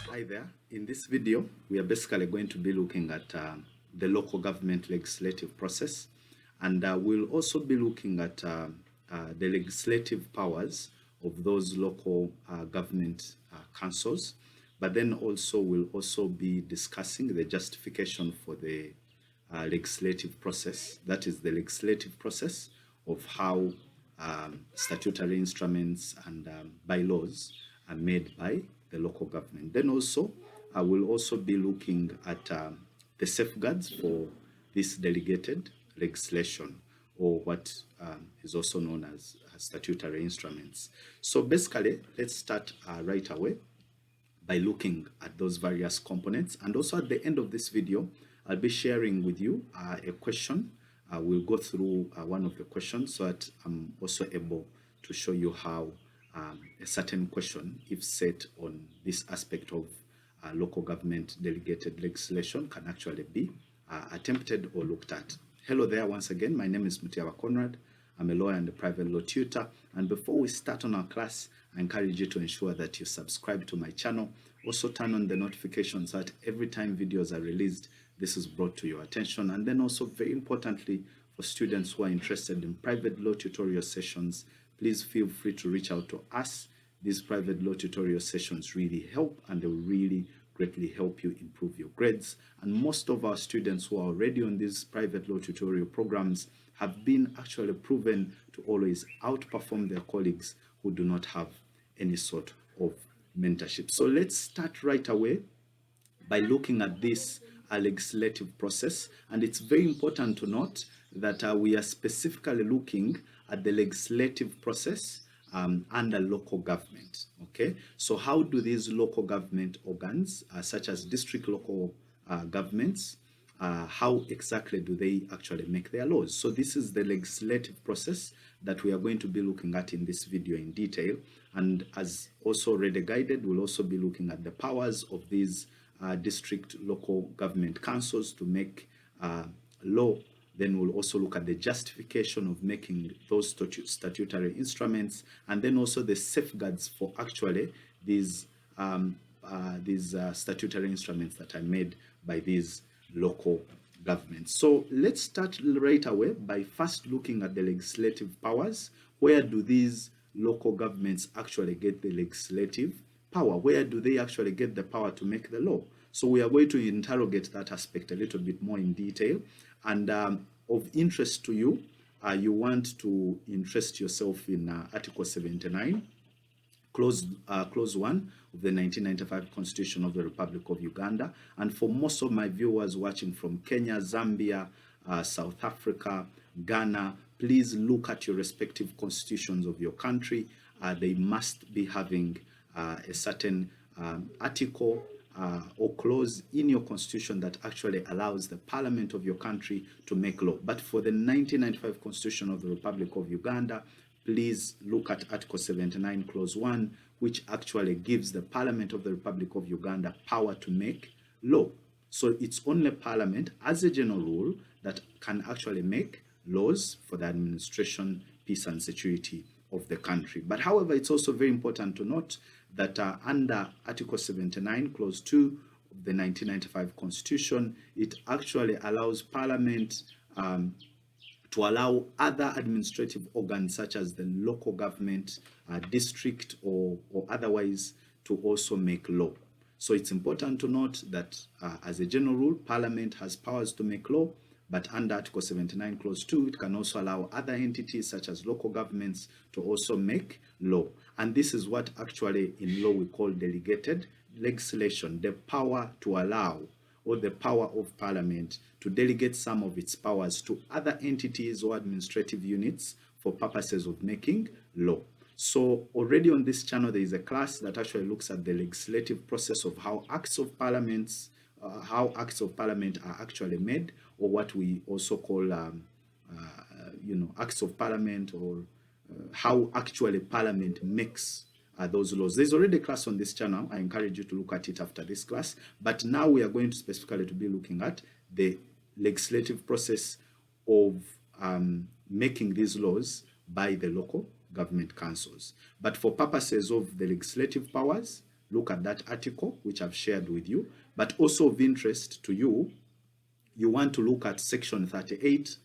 Hi there. In this video, we are basically going to be looking at the local government legislative process, and we'll also be looking at the legislative powers of those local government councils. But then also we'll also be discussing the justification for the legislative process. That is the legislative process of how statutory instruments and bylaws are made by the local government. Then also, I will also be looking at the safeguards for this delegated legislation, or what is also known as statutory instruments. So basically, let's start right away by looking at those various components. And also at the end of this video, I'll be sharing with you a question. We'll go through one of the questions so that I'm also able to show you how a certain question, if set on this aspect of local government delegated legislation, can actually be attempted or looked at. Hello there once again. My name is Mutiawa Conrad. I'm a lawyer and a private law tutor. And before we start on our class, I encourage you to ensure that you subscribe to my channel. Also turn on the notifications so that every time videos are released, this is brought to your attention. And then also, very importantly, for students who are interested in private law tutorial sessions, please feel free to reach out to us. These private law tutorial sessions really help, and they will really greatly help you improve your grades. And most of our students who are already on these private law tutorial programs have been actually proven to always outperform their colleagues who do not have any sort of mentorship. So let's start right away by looking at this legislative process. And it's very important to note that we are specifically looking at the legislative process under local government. Okay, so how do these local government organs, such as district local governments, how exactly do they actually make their laws? So this is the legislative process that we are going to be looking at in this video in detail. And as also already guided, we'll also be looking at the powers of these district local government councils to make law. Then we'll also look at the justification of making those statutory instruments, and then also the safeguards for actually these statutory instruments that are made by these local governments. So let's start right away by first looking at the legislative powers. Where do these local governments actually get the legislative power? Where do they actually get the power to make the law? So we are going to interrogate that aspect a little bit more in detail. And of interest to you, you want to interest yourself in Article 79, Clause 1 of the 1995 Constitution of the Republic of Uganda. And for most of my viewers watching from Kenya, Zambia, South Africa, Ghana, please look at your respective constitutions of your country. They must be having a certain article or clause in your constitution that actually allows the parliament of your country to make law. But for the 1995 Constitution of the Republic of Uganda, please look at Article 79, Clause 1, which actually gives the Parliament of the Republic of Uganda power to make law. So it's only Parliament, as a general rule, that can actually make laws for the administration, peace and security of the country. But however, it's also very important to note that under Article 79, Clause 2 of the 1995 Constitution, it actually allows Parliament to allow other administrative organs such as the local government, district or otherwise to also make law. So it's important to note that as a general rule, Parliament has powers to make law, but under Article 79, Clause 2, it can also allow other entities such as local governments to also make law. And this is what actually in law we call delegated legislation, the power to allow, or the power of Parliament to delegate some of its powers to other entities or administrative units for purposes of making law. So already on this channel, there is a class that actually looks at the legislative process of how acts of Parliament are actually made, or what we also call acts of Parliament, or how actually Parliament makes those laws. There's already a class on this channel. I encourage you to look at it after this class. But now we are going to specifically to be looking at the legislative process of making these laws by the local government councils. But for purposes of the legislative powers, look at that article, which I've shared with you. But also of interest to you, you want to look at Section 38,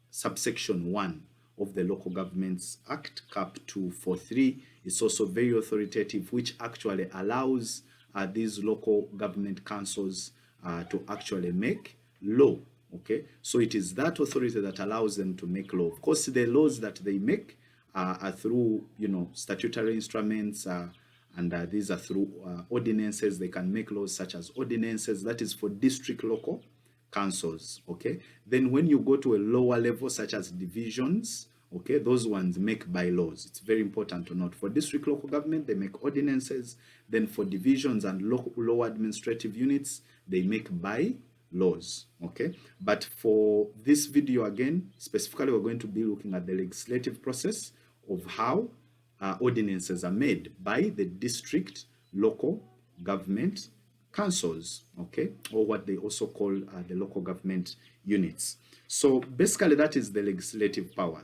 subsection 1 of the Local Governments Act, Cap 243. It's also very authoritative, which actually allows these local government councils to actually make law. Okay, so it is that authority that allows them to make law. Of course, the laws that they make are through, statutory instruments, and these are through ordinances. They can make laws such as ordinances. That is for district local councils. Okay, then when you go to a lower level, such as divisions, okay, those ones make bylaws. It's very important to note. For district local government, they make ordinances. Then for divisions and lower administrative units, they make bylaws. Okay, but for this video, again, specifically, we're going to be looking at the legislative process of how ordinances are made by the district local government councils, okay, or what they also call the local government units. So basically, that is the legislative power.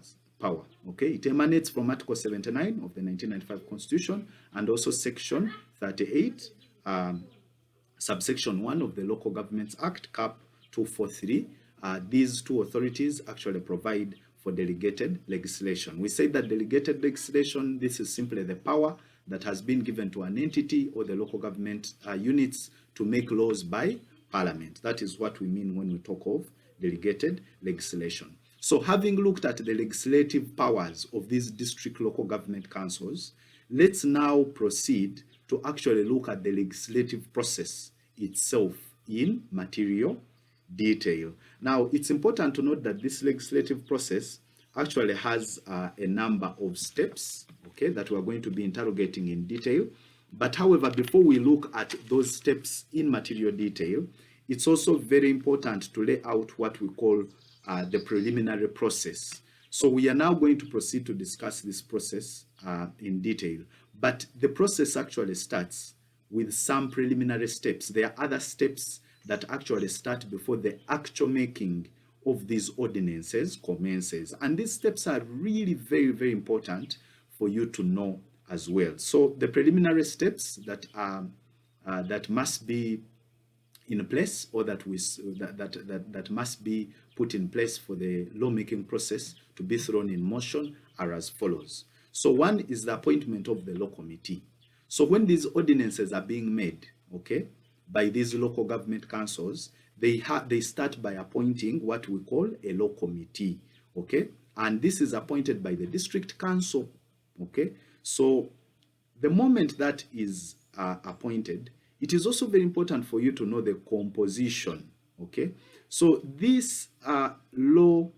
Okay, it emanates from Article 79 of the 1995 Constitution, and also Section 38, subsection 1 of the Local Governments Act, Cap 243. These two authorities actually provide for delegated legislation. We say that delegated legislation, this is simply the power that has been given to an entity or the local government units to make laws by Parliament. That is what we mean when we talk of delegated legislation. So having looked at the legislative powers of these district local government councils, let's now proceed to actually look at the legislative process itself in material detail. Now, it's important to note that this legislative process actually has a number of steps, okay, that we're going to be interrogating in detail. But however, before we look at those steps in material detail, it's also very important to lay out what we call the preliminary process. So we are now going to proceed to discuss this process in detail. But the process actually starts with some preliminary steps. There are other steps that actually start before the actual making of these ordinances commences. And these steps are really very, very important for you to know as well. So the preliminary steps that are that must be in place, or that must be put in place for the lawmaking process to be thrown in motion, are as follows. So one is the appointment of the law committee. So when these ordinances are being made, okay, by these local government councils, they start by appointing what we call a law committee, okay, and this is appointed by the district council, okay. So the moment that is appointed, it is also very important for you to know the composition, okay. So this law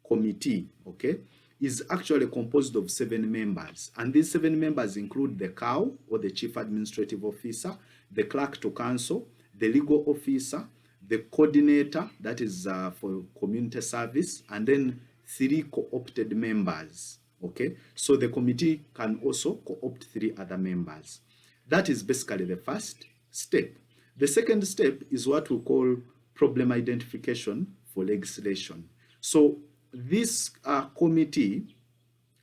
committee, okay, is actually composed of 7 members, and these 7 members include the COW, or the Chief Administrative Officer, the Clerk to Council, the Legal Officer, the Coordinator, that is for Community Service, and then 3 co-opted members, okay? So the committee can also co-opt 3 other members. That is basically the first step. The second step is what we call problem identification for legislation. So this committee,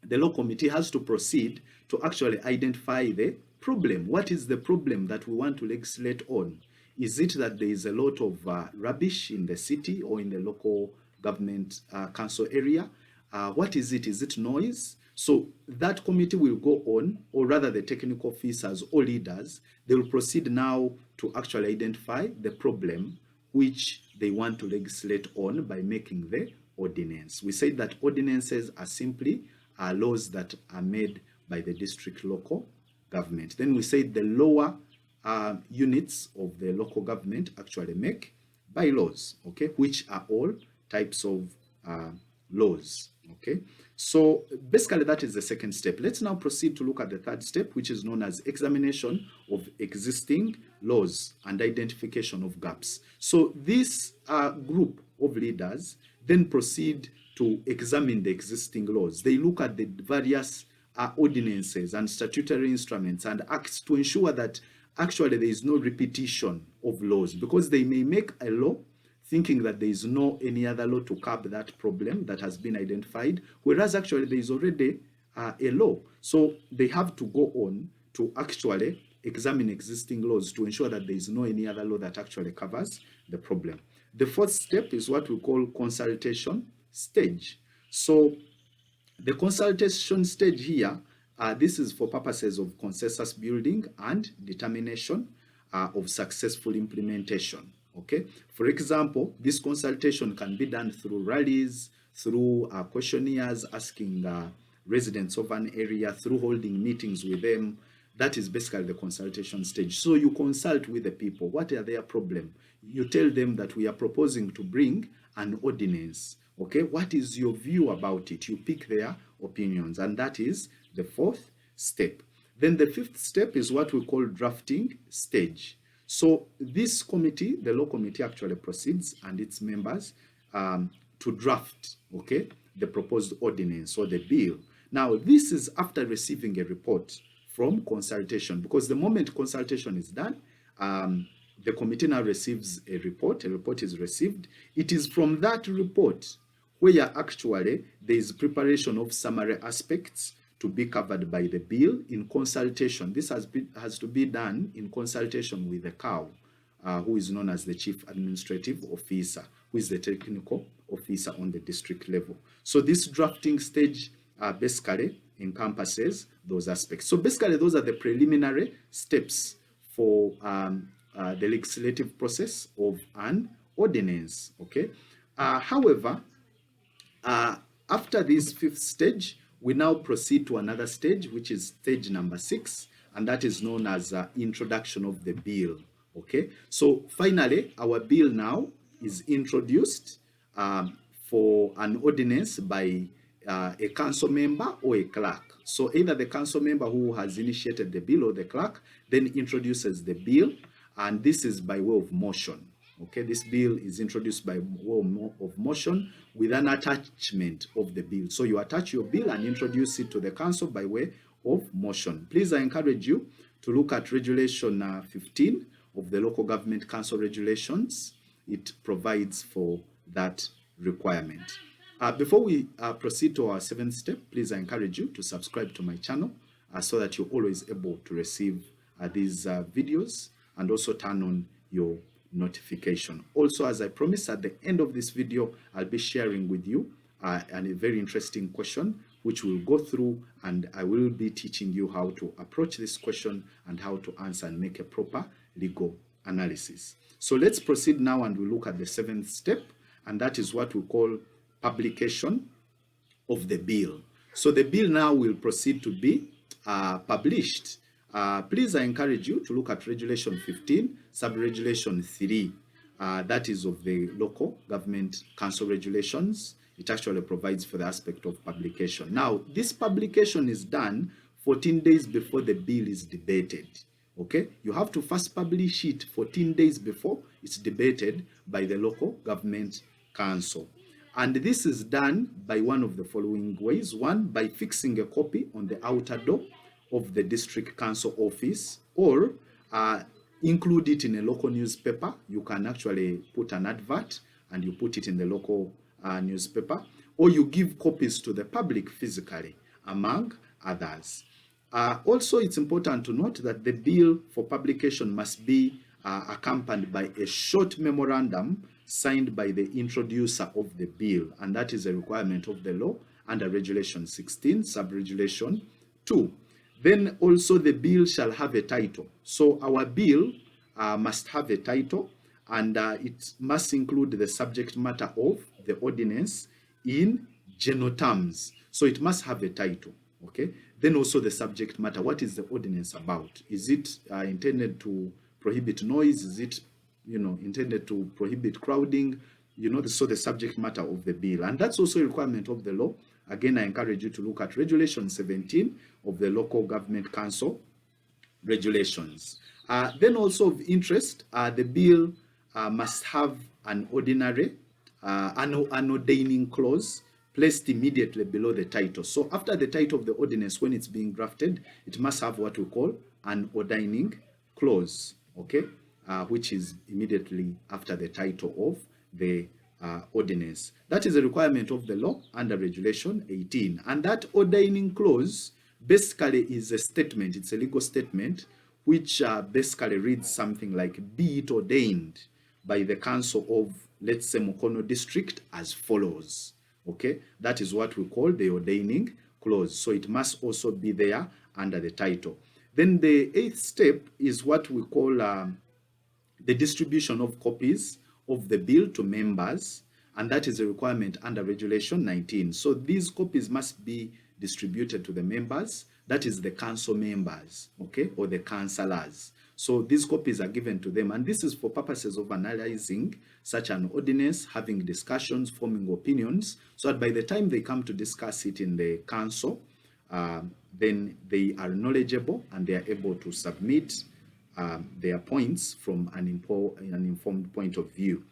the law committee, has to proceed to actually identify the problem. What is the problem that we want to legislate on? Is it that there is a lot of rubbish in the city or in the local government council area? What is it? Is it noise? So that committee will go on, or rather the technical officers or leaders, they will proceed now to actually identify the problem which they want to legislate on by making the ordinance. We say that ordinances are simply laws that are made by the district local government. Then we say the lower units of the local government actually make bylaws, okay, which are all types of laws, okay. So basically that is the second step. Let's now proceed to look at the third step, which is known as examination of existing laws and identification of gaps. So this group of leaders then proceed to examine the existing laws. They look at the various ordinances and statutory instruments and acts to ensure that actually there is no repetition of laws, because they may make a law thinking that there is no any other law to curb that problem that has been identified, whereas actually there is already a law. So they have to go on to actually examine existing laws to ensure that there is no any other law that actually covers the problem. The fourth step is what we call consultation stage. So the consultation stage here, this is for purposes of consensus building and determination of successful implementation. Okay, for example, this consultation can be done through rallies, through questionnaires, asking residents of an area, through holding meetings with them. That is basically the consultation stage. So you consult with the people. What are their problems? You tell them that we are proposing to bring an ordinance. Okay, what is your view about it? You pick their opinions, and that is the fourth step. Then the fifth step is what we call drafting stage. So this committee, the law committee, actually proceeds and its members to draft, okay, the proposed ordinance or the bill. Now, this is after receiving a report from consultation, because the moment consultation is done, the committee now receives a report is received. It is from that report where actually there is preparation of summary aspects to be covered by the bill in consultation. This has to be done in consultation with the COW, who is known as the Chief Administrative Officer, who is the technical officer on the district level. So this drafting stage basically encompasses those aspects. So basically those are the preliminary steps for the legislative process of an ordinance. Okay. However, after this fifth stage, we now proceed to another stage, which is stage number 6, and that is known as introduction of the bill. Okay, so finally, our bill now is introduced for an ordinance by a council member or a clerk. So either the council member who has initiated the bill or the clerk then introduces the bill, and this is by way of motion. Okay, this bill is introduced by way of motion with an attachment of the bill. So you attach your bill and introduce it to the council by way of motion. Please, I encourage you to look at Regulation 15 of the Local Government Council Regulations. It provides for that requirement. Before we proceed to our 7th step, please, I encourage you to subscribe to my channel so that you're always able to receive these videos, and also turn on your notification. Also, as I promised, at the end of this video, I'll be sharing with you a very interesting question, which we'll go through, and I will be teaching you how to approach this question and how to answer and make a proper legal analysis. So let's proceed now, and we'll look at the 7th step, and that is what we call publication of the bill. So the bill now will proceed to be published. Please, I encourage you to look at Regulation 15, Sub-Regulation 3. That is of the Local Government Council Regulations. It actually provides for the aspect of publication. Now, this publication is done 14 days before the bill is debated. Okay, you have to first publish it 14 days before it's debated by the Local Government Council. And this is done by one of the following ways. One, by fixing a copy on the outer door of the district council office, or include it in a local newspaper. You can actually put an advert and you put it in the local newspaper, or you give copies to the public physically, among others. Also, it's important to note that the bill for publication must be accompanied by a short memorandum signed by the introducer of the bill, and that is a requirement of the law under Regulation 16, Sub-Regulation 2. Then also the bill shall have a title. So our bill must have a title, and it must include the subject matter of the ordinance in general terms. So it must have a title, okay? Then also the subject matter. What is the ordinance about? Is it intended to prohibit noise? Is it, intended to prohibit crowding? So the subject matter of the bill. And that's also a requirement of the law. Again, I encourage you to look at Regulation 17 of the Local Government Council Regulations. Then also of interest, the bill must have an ordinary, an ordaining clause placed immediately below the title. So after the title of the ordinance, when it's being drafted, it must have what we call an ordaining clause, okay, which is immediately after the title of the ordinance. That is a requirement of the law under Regulation 18. And that ordaining clause basically is a statement, it's a legal statement, which basically reads something like, be it ordained by the council of, let's say, Mukono district as follows. Okay, that is what we call the ordaining clause. So it must also be there under the title. Then the 8th step is what we call the distribution of copies of the bill to members, and that is a requirement under Regulation 19. So these copies must be distributed to the members, that is the council members, okay, or the councillors. So these copies are given to them, and this is for purposes of analyzing such an ordinance, having discussions, forming opinions, so that by the time they come to discuss it in the council, then they are knowledgeable and they are able to submit their points from an informed point of view.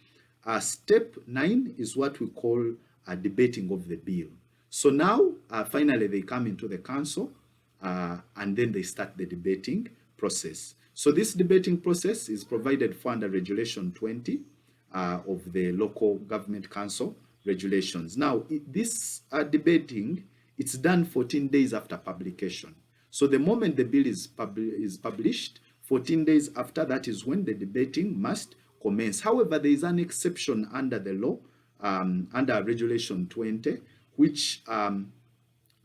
Step 9 is what we call a debating of the bill. So now, finally, they come into the council and then they start the debating process. So this debating process is provided for under Regulation 20 of the Local Government Council regulations. Now, this debating, it's done 14 days after publication. So the moment the bill is published, 14 days after that is when the debating must commence. However, there is an exception under the law, under Regulation 20, which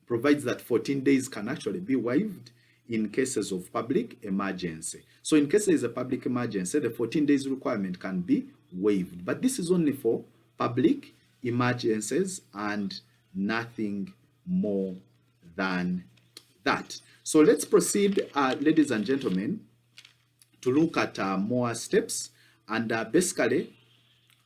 provides that 14 days can actually be waived in cases of public emergency. So in case there is a public emergency, the 14 days requirement can be waived. But this is only for public emergencies and nothing more than that. So let's proceed, ladies and gentlemen, to look at more steps. And basically,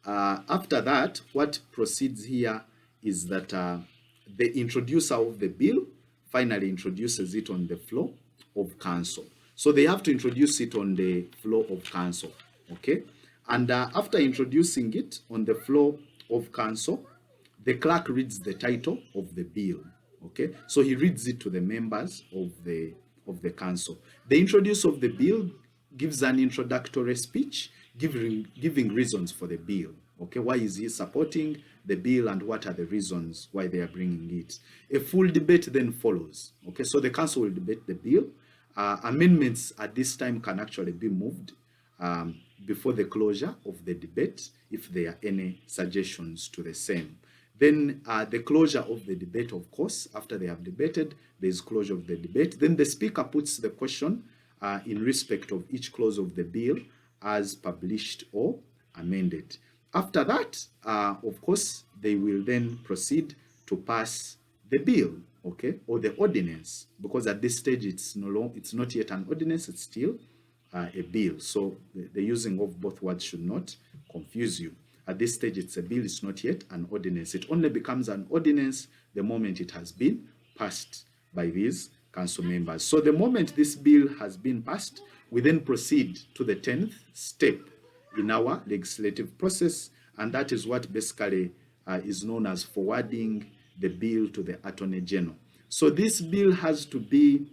after that, what proceeds here is that the introducer of the bill finally introduces it on the floor of council. So they have to introduce it on the floor of council, okay? And after introducing it on the floor of council, the clerk reads the title of the bill, okay? So he reads it to the members of the council. The introducer of the bill gives an introductory speech, giving reasons for the bill, okay? Why is he supporting the bill and what are the reasons why they are bringing it? A full debate then follows, okay? So the council will debate the bill. Amendments at this time can actually be moved before the closure of the debate if there are any suggestions to the same. Then the closure of the debate, of course, after they have debated, there is closure of the debate. Then the speaker puts the question in respect of each clause of the bill as published or amended. After that, of course, they will then proceed to pass the bill, okay, or the ordinance, because at this stage it's not yet an ordinance, it's still a bill. So the using of both words should not confuse you. At this stage it's a bill, it's not yet an ordinance. It only becomes an ordinance the moment it has been passed by these council members. So the moment this bill has been passed, we then proceed to the 10th step in our legislative process, and that is what basically is known as forwarding the bill to the Attorney General. So this bill has to be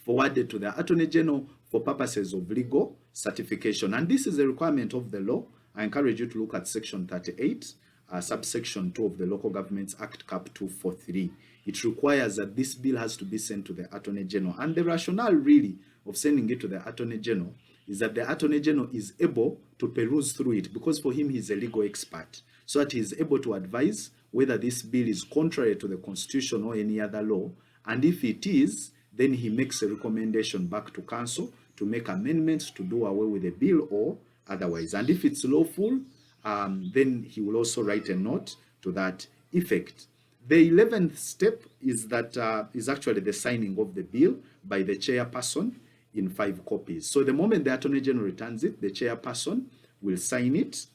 forwarded to the Attorney General for purposes of legal certification, and this is a requirement of the law. I encourage you to look at Section 38, subsection 2 of the Local Governments Act, Cap 243. It requires that this bill has to be sent to the Attorney General, and the rationale really of sending it to the Attorney General is that the Attorney General is able to peruse through it, because for him he's a legal expert, so that he is able to advise whether this bill is contrary to the Constitution or any other law, and if it is, then he makes a recommendation back to council to make amendments to do away with the bill or otherwise. And if it's lawful, then he will also write a note to that effect. The 11th step is that is actually the signing of the bill by the chairperson in 5 copies. So the moment the Attorney General returns it, the chairperson will sign it.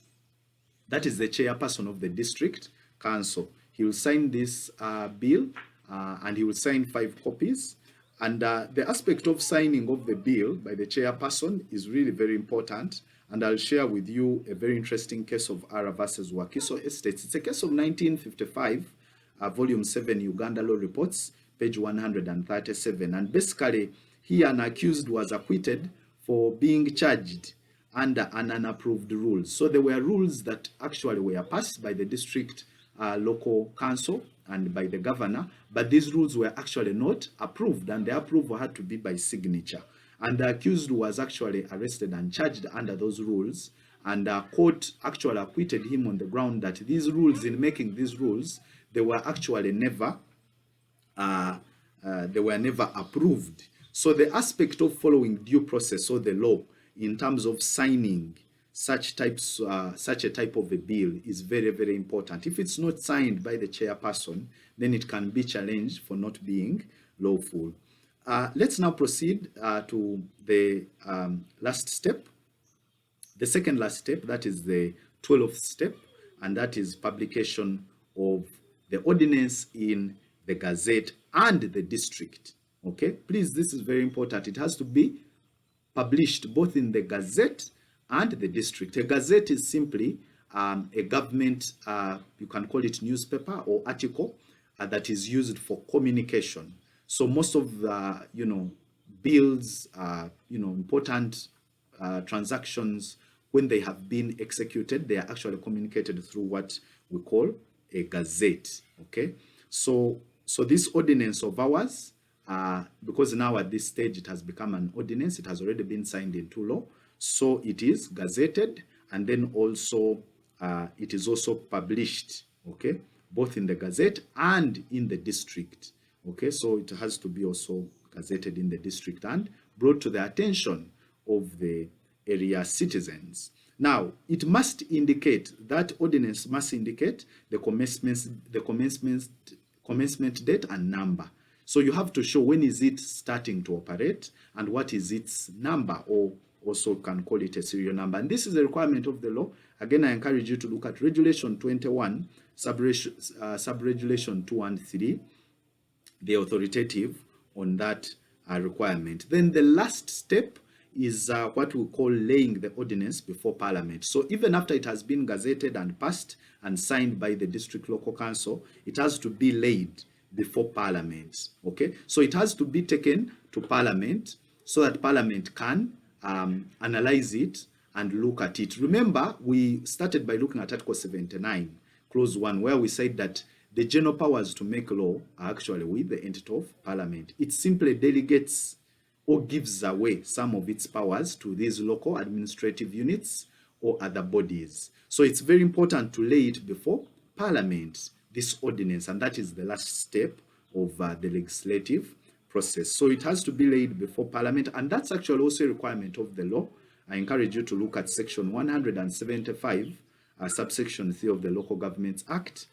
That is the chairperson of the district council. He will sign this bill and he will sign 5 copies. And the aspect of signing of the bill by the chairperson is really very important. And I'll share with you a very interesting case of Ara versus Wakiso Estates. It's a case of 1955, volume 7, Uganda Law Reports, page 137. And basically, here an accused was acquitted for being charged under an unapproved rule. So there were rules that actually were passed by the district local council and by the governor, but these rules were actually not approved, and the approval had to be by signature. and the accused was actually arrested and charged under those rules, and the court actually acquitted him on the ground that these rules, in making these rules, they were actually never approved. So the aspect of following due process or the law in terms of signing such a type of a bill is very, very important. If it's not signed by the chairperson, then it can be challenged for not being lawful. Let's now proceed to the last step. The second last step, that is the 12th step, and that is publication of the ordinance in the Gazette and the district. Okay, please, this is very important. It has to be published both in the Gazette and the district. A Gazette is simply a government, you can call it newspaper or article that is used for communication. So most of the, bills, important transactions, when they have been executed, they are actually communicated through what we call a gazette. Okay, so this ordinance of ours, because now at this stage it has become an ordinance, it has already been signed into law, so it is gazetted, and then also it is also published, okay, both in the Gazette and in the district. Okay, so it has to be also gazetted in the district and brought to the attention of the area citizens. Now, it must indicate, that ordinance must indicate the commencement date and number. So you have to show when is it starting to operate and what is its number, or also can call it a serial number. And this is a requirement of the law. Again, I encourage you to look at Regulation 21, Sub-Regulation 213, the authoritative on that requirement. Then the last step is what we call laying the ordinance before Parliament. So even after it has been gazetted and passed and signed by the district local council, it has to be laid before Parliament. Okay, so it has to be taken to Parliament so that Parliament can analyze it and look at it. Remember, we started by looking at Article 79, Clause 1, where we said that the general powers to make law are actually with the entity of Parliament. It simply delegates or gives away some of its powers to these local administrative units or other bodies. So it's very important to lay it before Parliament, this ordinance, and that is the last step of the legislative process. So it has to be laid before Parliament, and that's actually also a requirement of the law. I encourage you to look at Section 175, subsection 3 of the Local Governments Act,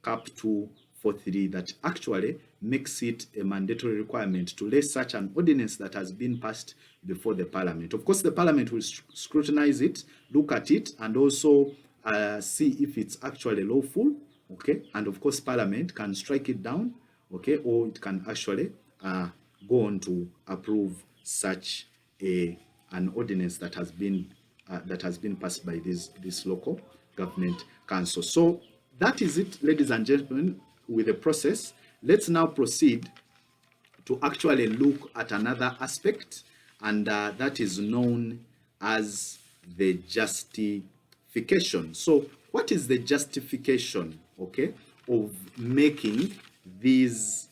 Cap 243, that actually makes it a mandatory requirement to lay such an ordinance that has been passed before the Parliament. Of course, the Parliament will scrutinize it, look at it, and also see if it's actually lawful. Okay, and of course, Parliament can strike it down. Okay, or it can actually go on to approve such an ordinance that has been passed by this local government council. So that is it, ladies and gentlemen, with the process. Let's now proceed to actually look at another aspect, and that is known as the justification. So what is the justification, okay, of making these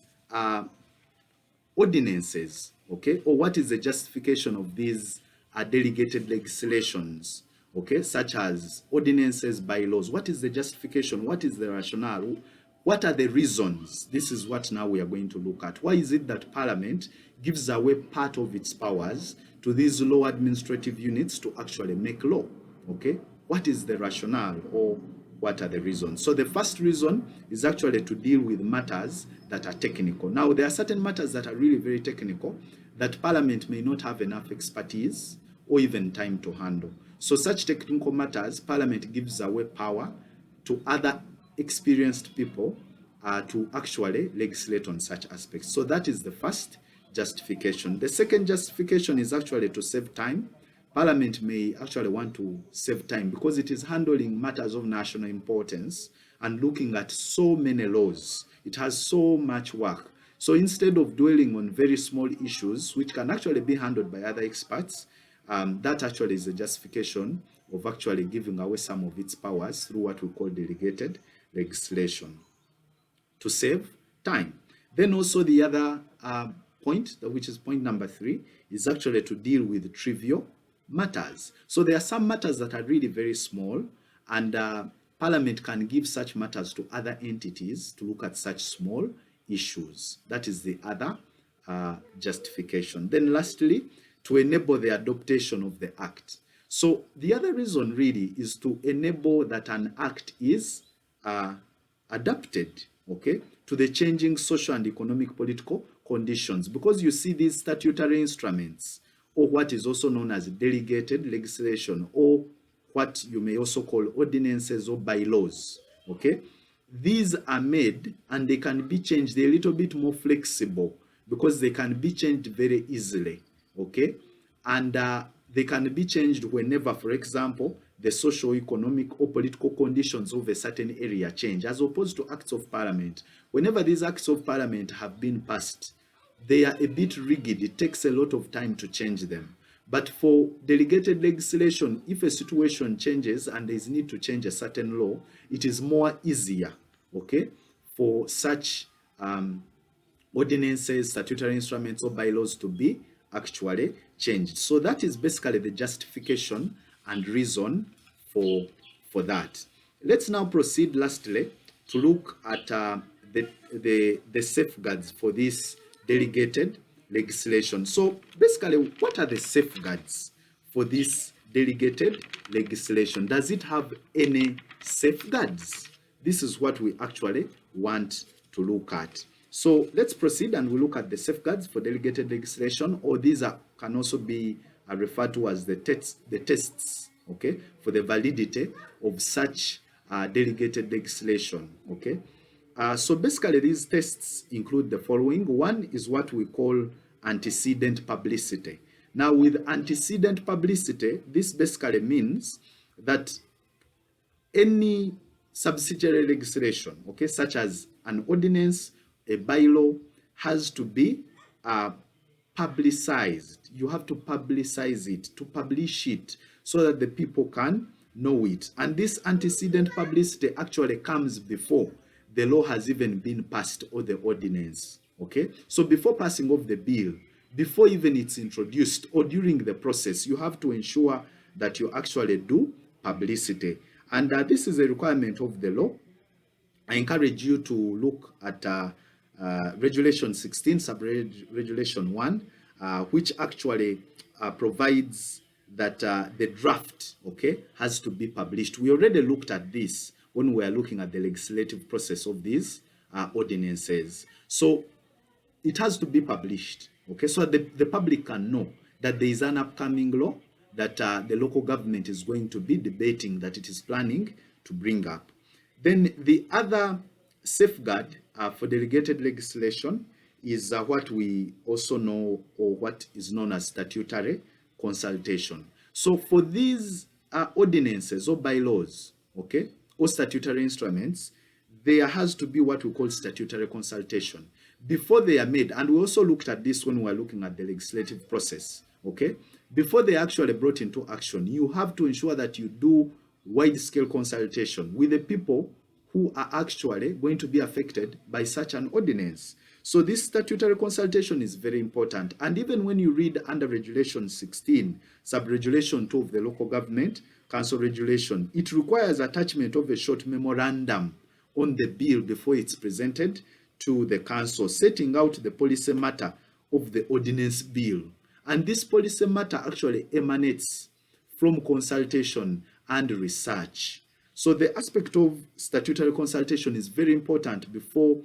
ordinances, okay, or what is the justification of these delegated legislations, okay, such as ordinances, bylaws? What is the justification? What is the rationale? What are the reasons? This is what now we are going to look at. Why is it that Parliament gives away part of its powers to these low administrative units to actually make law? Okay, what is the rationale, or what are the reasons? So the first reason is actually to deal with matters that are technical. Now, there are certain matters that are really very technical that Parliament may not have enough expertise or even time to handle. So such technical matters, Parliament gives away power to other experienced people to actually legislate on such aspects. So that is the first justification. The second justification is actually to save time. Parliament may actually want to save time because it is handling matters of national importance and looking at so many laws. It has so much work. So instead of dwelling on very small issues, which can actually be handled by other experts, that actually is a justification of actually giving away some of its powers through what we call delegated legislation to save time. Then also the other point, which is point number 3, is actually to deal with trivial matters. So there are some matters that are really very small, and Parliament can give such matters to other entities to look at such small issues. That is the other justification. Then lastly, to enable the adoption of the act. So the other reason really is to enable that an act is adapted, okay, to the changing social and economic political conditions, because you see these statutory instruments, or what is also known as delegated legislation, or what you may also call ordinances or bylaws, okay? These are made and they can be changed. They're a little bit more flexible because they can be changed very easily, okay? And they can be changed whenever, for example, the social, economic, or political conditions of a certain area change, as opposed to acts of parliament. Whenever these acts of parliament have been passed, they are a bit rigid. It takes a lot of time to change them. But for delegated legislation, if a situation changes and there is need to change a certain law, it is more easier, okay, for such ordinances, statutory instruments, or bylaws to be actually changed. So that is basically the justification and reason for that. Let's now proceed lastly to look at the safeguards for this delegated legislation. So basically, what are the safeguards for this delegated legislation? Does it have any safeguards? This is what we actually want to look at. So let's proceed and we look at the safeguards for delegated legislation, or these can also be referred to as the tests, okay, for the validity of such delegated legislation, okay. So basically, these tests include the following. One is what we call antecedent publicity. Now, with antecedent publicity, this basically means that any subsidiary legislation, okay, such as an ordinance, a bylaw, has to be publicized. You have to publicize it, to publish it, so that the people can know it. And this antecedent publicity actually comes before the law has even been passed, or the ordinance, okay? So before passing of the bill, before even it's introduced, or during the process, you have to ensure that you actually do publicity. And this is a requirement of the law. I encourage you to look at Regulation 16, Sub-Regulation 1, which actually provides that the draft, okay, has to be published. We already looked at this when we are looking at the legislative process of these ordinances. So it has to be published, okay, so the public can know that there is an upcoming law that the local government is going to be debating, that it is planning to bring up. Then the other safeguard for delegated legislation is what we also know, or what is known as statutory consultation. So for these ordinances or bylaws, okay, or statutory instruments, there has to be what we call statutory consultation before they are made. And we also looked at this when we were looking at the legislative process, okay? Before they are actually brought into action, you have to ensure that you do wide-scale consultation with the people who are actually going to be affected by such an ordinance. So this statutory consultation is very important. And even when you read under Regulation 16, Sub-Regulation 2 of the Local Government Council Regulation, it requires attachment of a short memorandum on the bill before it's presented to the council, setting out the policy matter of the ordinance bill. And this policy matter actually emanates from consultation and research. So the aspect of statutory consultation is very important before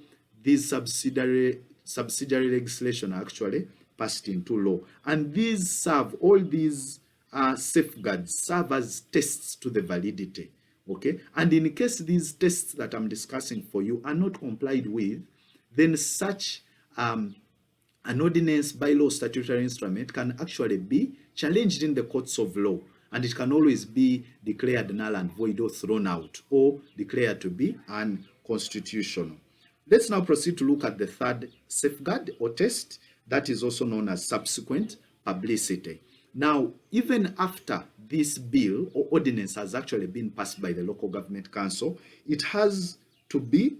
these subsidiary legislation are actually passed into law. And these serve, all these safeguards serve as tests to the validity, okay? And in case these tests that I'm discussing for you are not complied with, then such an ordinance, bylaw, statutory instrument can actually be challenged in the courts of law, and it can always be declared null and void, or thrown out, or declared to be unconstitutional. Let's now proceed to look at the third safeguard or test, that is also known as subsequent publicity. Now, even after this bill or ordinance has actually been passed by the local government council, it has to be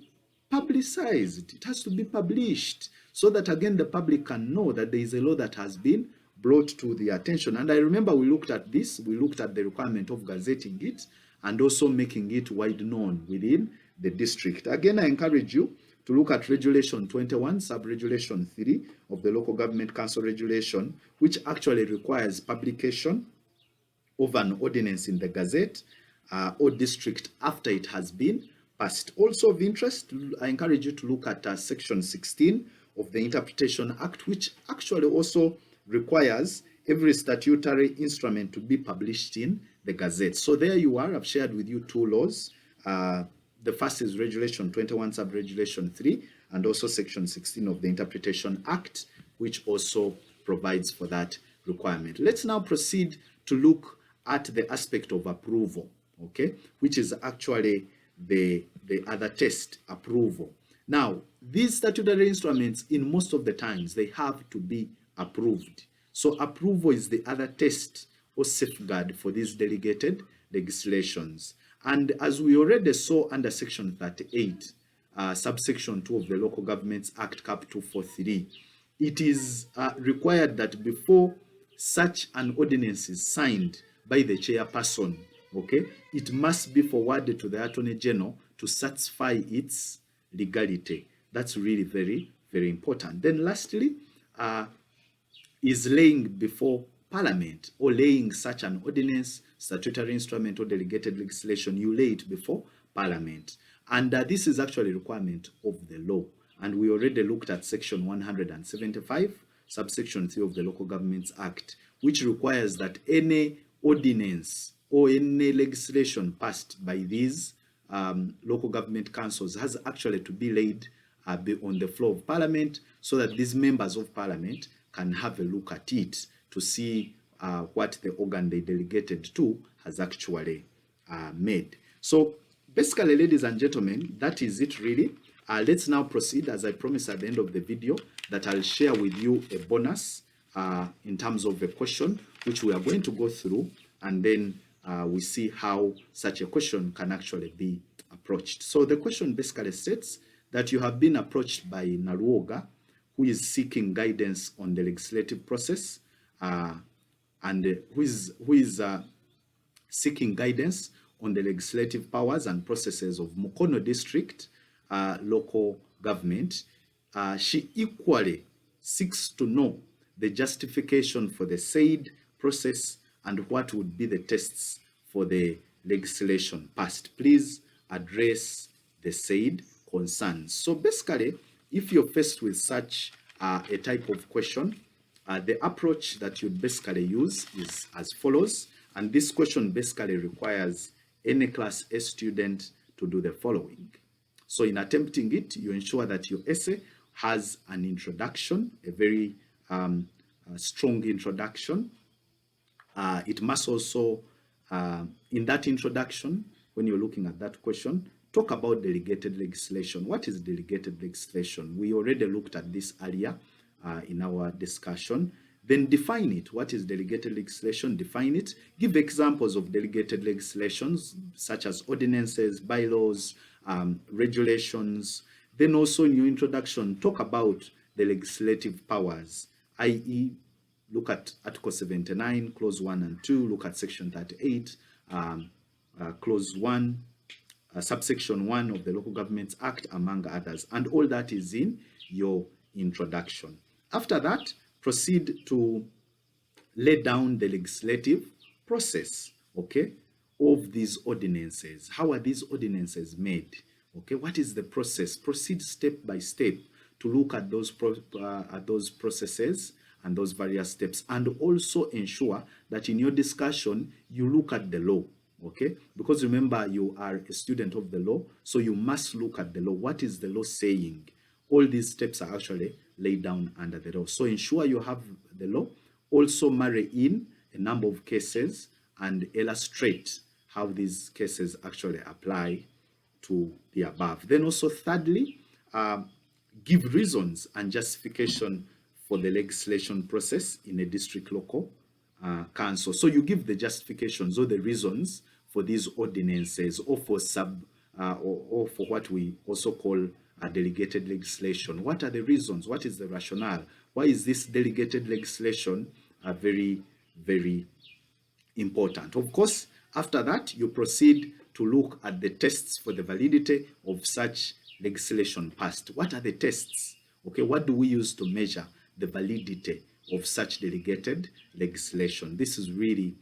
publicized. It has to be published so that again the public can know that there is a law that has been brought to the attention. And I remember we looked at this, we looked at the requirement of gazetting it and also making it wide known within the district. Again, I encourage you to look at Regulation 21, Sub-Regulation 3 of the Local Government Council Regulation, which actually requires publication of an ordinance in the Gazette or district after it has been passed. Also of interest, I encourage you to look at Section 16 of the Interpretation Act, which actually also requires every statutory instrument to be published in the Gazette. So there you are. I've shared with you two laws. The first is Regulation 21, Sub-Regulation 3, and also Section 16 of the Interpretation Act, which also provides for that requirement. Let's now proceed to look at the aspect of approval, okay, which is actually the other test, approval. Now, these statutory instruments, in most of the times, they have to be approved. So approval is the other test or safeguard for these delegated legislations. And as we already saw under Section 38, subsection 2 of the Local Governments Act, Cap 243, it is required that before such an ordinance is signed by the chairperson, okay, it must be forwarded to the Attorney General to satisfy its legality. That's really very, very important. Then lastly, is laying before Parliament or laying such an ordinance, statutory instrument or delegated legislation, you lay it before Parliament. And this is actually a requirement of the law. And we already looked at Section 175, subsection 3 of the Local Governments Act, which requires that any ordinance or any legislation passed by these local government councils has actually to be laid on the floor of Parliament so that these members of Parliament can have a look at it to see what the organ they delegated to has actually made. So basically, ladies and gentlemen, that is it really. Let's now proceed. As I promised at the end of the video, that I'll share with you a bonus in terms of a question, which we are going to go through, and then we see how such a question can actually be approached. So the question basically states that you have been approached by Naruoga, who is seeking guidance on the legislative process, and who is seeking guidance on the legislative powers and processes of Mukono District local government. She equally seeks to know the justification for the said process and what would be the tests for the legislation passed. Please address the said concerns. So basically, if you're faced with such a type of question, the approach that you'd basically use is as follows. And this question basically requires any Class A student to do the following. So in attempting it, you ensure that your essay has an introduction, a very strong introduction. It must also, in that introduction, when you're looking at that question, talk about delegated legislation. What is delegated legislation? We already looked at this earlier in our discussion. Then define it. What is delegated legislation? Define it. Give examples of delegated legislations, such as ordinances, bylaws, regulations. Then also in your introduction, talk about the legislative powers, i.e., look at Article 79, Clause 1 and 2, look at Section 38, Clause 1, Subsection 1 of the Local Governments Act, among others. And all that is in your introduction. After that, proceed to lay down the legislative process, okay, of these ordinances. How are these ordinances made? Okay, what is the process? Proceed step by step to look at those processes and those various steps, and also ensure that in your discussion you look at the law, okay? Because remember, you are a student of the law, so you must look at the law. What is the law saying? All these steps are actually laid down under the law. So ensure you have the law. Also marry in a number of cases and illustrate how these cases actually apply to the above. Then also thirdly, give reasons and justification for the legislation process in a district local council. So you give the justifications or the reasons for these ordinances, or for or for what we also call delegated legislation. What are the reasons? What is the rationale? Why is this delegated legislation very, very important? Of course, after that, you proceed to look at the tests for the validity of such legislation passed. What are the tests? Okay, what do we use to measure the validity of such delegated legislation? This is really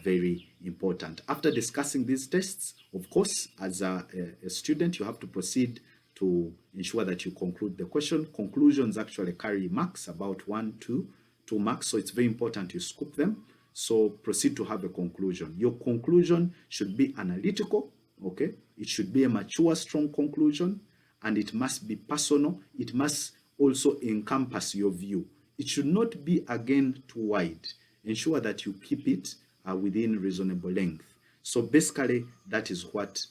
very important. After discussing these tests, of course, as a student, you have to proceed to ensure that you conclude the question. Conclusions actually carry marks, about 1 to 2 marks, so it's very important you scoop them. So proceed to have a conclusion. Your conclusion should be analytical, okay? It should be a mature, strong conclusion, and it must be personal. It must also encompass your view. It should not be, again, too wide. Ensure that you keep it within reasonable length. So basically, that is what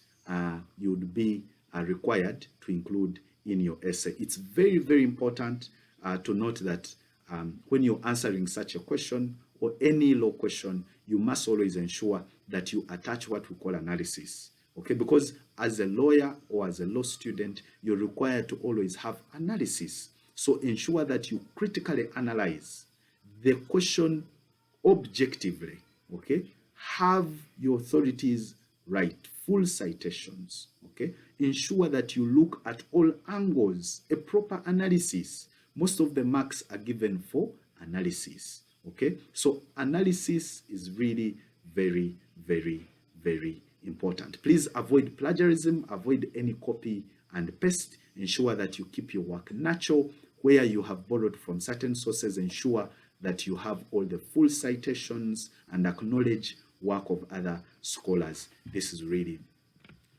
you would be required to include in your essay. It's very, very important to note that when you're answering such a question or any law question, you must always ensure that you attach what we call analysis. Okay, because as a lawyer or as a law student, you're required to always have analysis. So ensure that you critically analyze the question objectively. Okay, have your authorities write full citations. Okay, ensure that you look at all angles, a proper analysis. Most of the marks are given for analysis. Okay, so analysis is really very, very, very important. Please avoid plagiarism, avoid any copy and paste. Ensure that you keep your work natural. Where you have borrowed from certain sources, ensure that you have all the full citations and acknowledge work of other scholars. This is really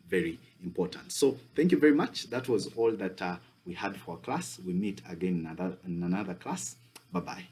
very important. So thank you very much. That was all that we had for class. We meet again in another class. Bye-bye.